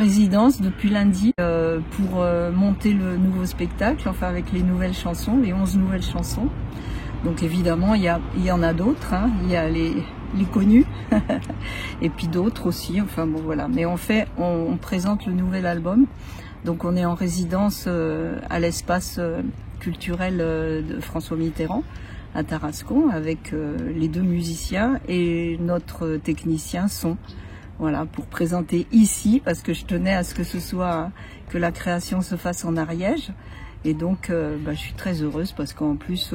résidence depuis lundi pour monter le nouveau spectacle, enfin avec les nouvelles chansons, les 11 nouvelles chansons. Donc évidemment, il y en a d'autres, hein. Il y a les connus et puis d'autres aussi, enfin bon voilà. Mais on présente le nouvel album. Donc on est en résidence à l'espace culturel de François Mitterrand à Tarascon avec les 2 musiciens et notre technicien son. Voilà, pour présenter ici, parce que je tenais à ce que la création se fasse en Ariège. Et donc, je suis très heureuse parce qu'en plus,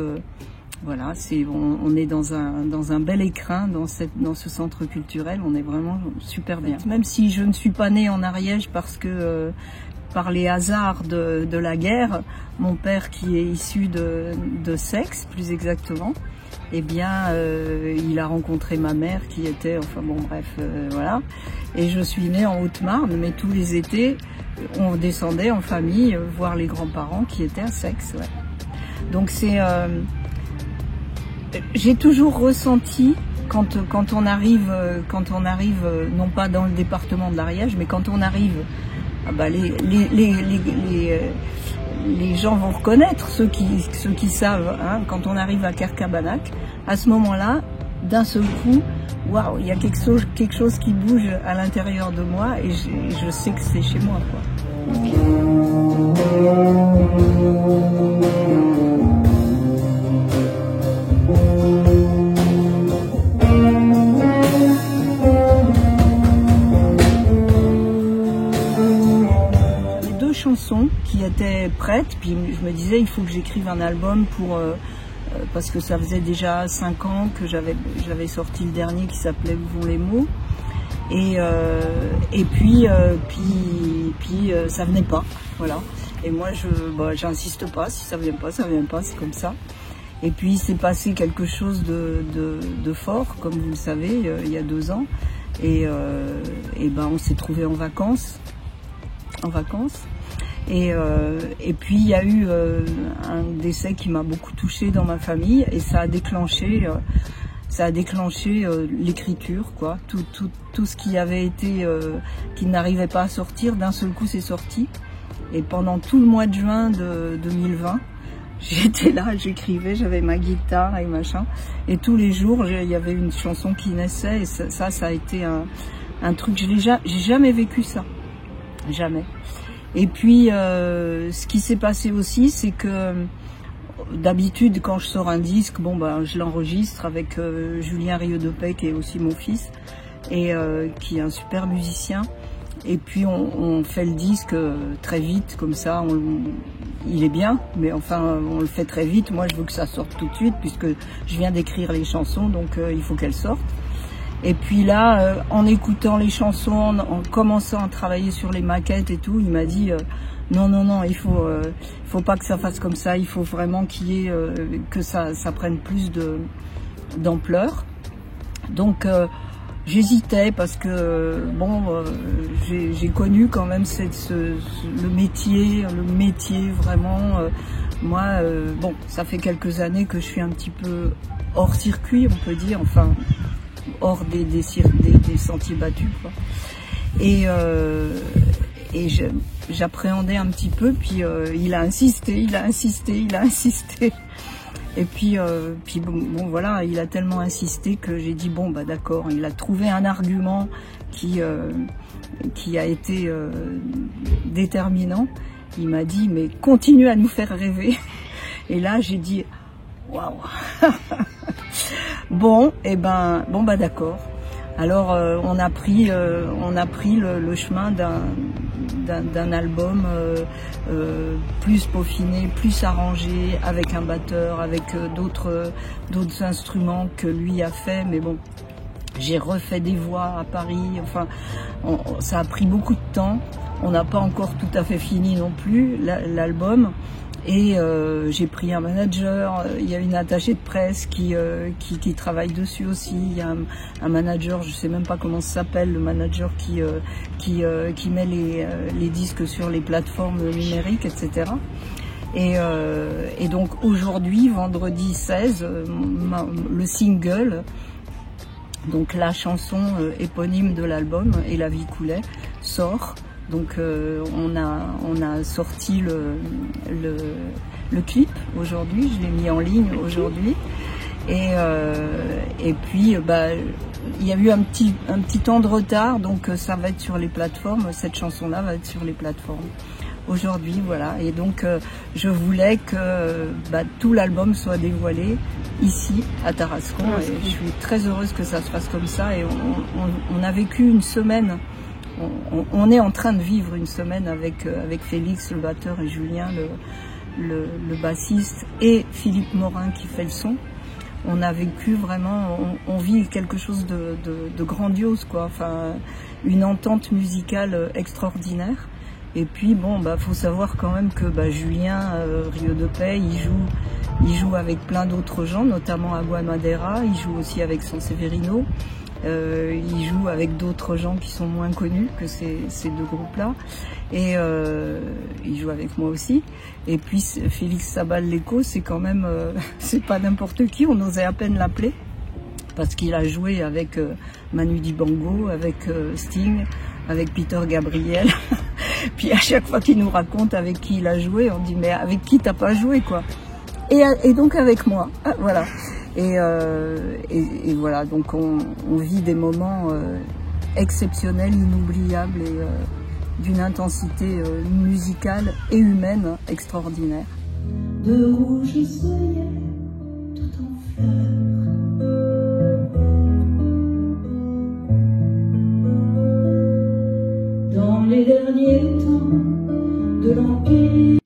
voilà, on est dans un bel écrin dans ce centre culturel. On est vraiment super bien. Même si je ne suis pas née en Ariège parce que par les hasards de la guerre, mon père qui est issu de Sexe, plus exactement, eh bien, il a rencontré ma mère qui était, enfin bon bref, voilà. Et je suis née en Haute-Marne, mais tous les étés, on descendait en famille voir les grands-parents qui étaient à Sexe. Ouais. Donc j'ai toujours ressenti quand on arrive, non pas dans le département de l'Ariège, mais quand on arrive, les gens vont reconnaître, ceux qui savent, hein, quand on arrive à Quercabanac, à ce moment-là, d'un seul coup, waouh, il y a quelque chose qui bouge à l'intérieur de moi et je sais que c'est chez moi, quoi. Chansons qui étaient prêtes, puis je me disais il faut que j'écrive un album parce que ça faisait déjà 5 ans que j'avais sorti le dernier qui s'appelait Où vont les mots, et puis ça venait pas, voilà. Et moi j'insiste pas, si ça vient pas, c'est comme ça. Et puis il s'est passé quelque chose de fort, comme vous le savez, il y a 2 ans, et on s'est trouvés en vacances. Et puis il y a eu un décès qui m'a beaucoup touchée dans ma famille et ça a déclenché l'écriture, quoi. Tout ce qui avait été, qui n'arrivait pas à sortir, d'un seul coup c'est sorti. Et pendant tout le mois de juin de 2020, j'étais là, j'écrivais, j'avais ma guitare et machin. Et tous les jours, il y avait une chanson qui naissait et ça a été un truc, j'ai jamais vécu ça. Jamais. Et puis, ce qui s'est passé aussi, c'est que d'habitude, quand je sors un disque, je l'enregistre avec Julien Rieux-Depey, qui est aussi mon fils, et qui est un super musicien. Et puis, on fait le disque très vite, comme ça, il est bien, mais enfin, on le fait très vite. Moi, je veux que ça sorte tout de suite, puisque je viens d'écrire les chansons, donc il faut qu'elles sortent. Et puis là, en écoutant les chansons, en commençant à travailler sur les maquettes et tout, il m'a dit non, il faut pas que ça fasse comme ça, il faut vraiment que ça prenne plus d'ampleur. Donc j'hésitais parce que j'ai connu quand même le métier vraiment. Moi, ça fait quelques années que je suis un petit peu hors circuit, on peut dire, enfin hors des sentiers battus, quoi. Et j'appréhendais un petit peu, puis il a insisté. Et puis voilà, il a tellement insisté que j'ai dit d'accord. Il a trouvé un argument qui a été déterminant. Il m'a dit mais continue à nous faire rêver. Et là j'ai dit waouh. D'accord. Alors on a pris le chemin d'un album plus peaufiné, plus arrangé, avec un batteur, avec d'autres instruments que lui a fait. Mais bon, j'ai refait des voix à Paris. Enfin, ça a pris beaucoup de temps. On n'a pas encore tout à fait fini non plus l'album. Et j'ai pris un manager, il y a une attachée de presse qui travaille dessus aussi, il y a un manager, je sais même pas comment ça s'appelle, le manager qui met les disques sur les plateformes numériques, etc. Et donc aujourd'hui, vendredi 16, le single, donc la chanson éponyme de l'album, Et la vie coulait, sort. Donc on a sorti le clip aujourd'hui, je l'ai mis en ligne aujourd'hui. Et puis il y a eu un petit temps de retard, donc ça va être sur les plateformes, cette chanson-là va être sur les plateformes aujourd'hui, voilà. Et donc je voulais que tout l'album soit dévoilé ici à Tarascon, et je suis très heureuse que ça se passe comme ça. Et on a vécu une semaine, on est en train de vivre une semaine avec Félix le batteur et Julien le bassiste et Philippe Morin qui fait le son. On a vécu vraiment, on vit quelque chose de grandiose, quoi. Enfin, une entente musicale extraordinaire. Et puis bon, faut savoir quand même que Julien Rio de Paix, il joue avec plein d'autres gens, notamment Agua Madera. Il joue aussi avec Sanseverino. Il joue avec d'autres gens qui sont moins connus que ces deux groupes-là. Et il joue avec moi aussi. Et puis Félix Sabal-Leco, c'est quand même, c'est pas n'importe qui, on osait à peine l'appeler. Parce qu'il a joué avec Manu Dibango, avec Sting, avec Peter Gabriel. Puis à chaque fois qu'il nous raconte avec qui il a joué, on dit mais avec qui t'as pas joué, quoi. Et donc avec moi, voilà. Et voilà, donc on vit des moments exceptionnels, inoubliables et d'une intensité musicale et humaine extraordinaire. De rouges œillets tout en fleurs, dans les derniers temps de l'Empire.